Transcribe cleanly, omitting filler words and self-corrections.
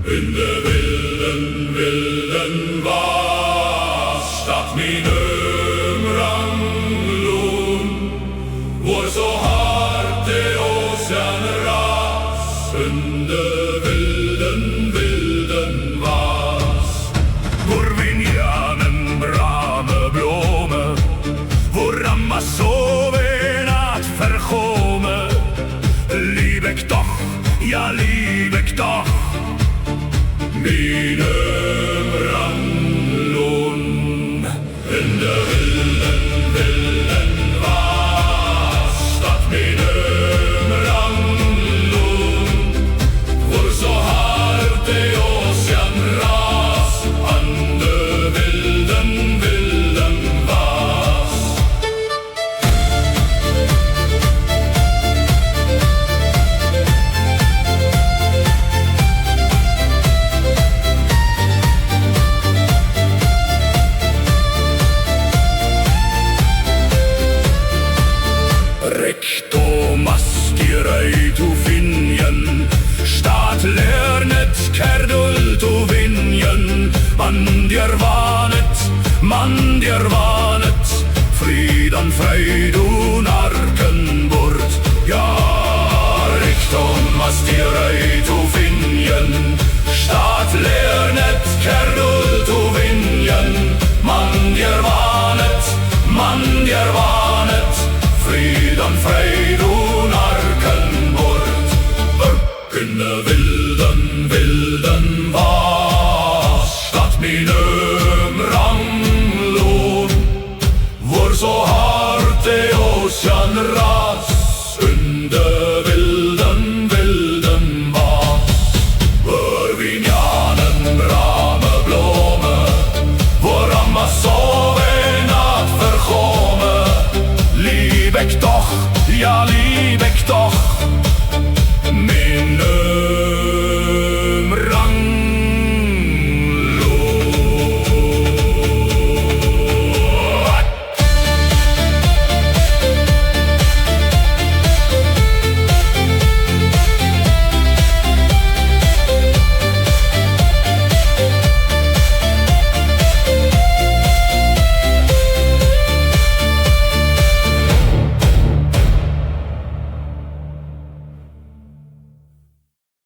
In de wilden, wilden was staat mijn rangloon, waar zo hard de oceaan ras. In de wilden, wilden was, waar winjanen brame bloemen, waar Amazonen had vergomen. Lieb ik toch, ja lieb ik toch, mijn rangloon. In de wilden, wilden was staat mijn rangloon, waar zo hard de oceaan ras. Aan de wilden, wilden was. Thomas direi tu vinjen, staat lernet kerdul tu vinjen. Man dir vanet, fried an freid un Arkenbord. Ja, Thomas direi tu vinjen, staat lernet kerdul tu vinjen. Man dir vanet, fried an freid un Arkenbord. In de wilden, wilden was staat mijn rangloon, waar zo hard de oceaan ras.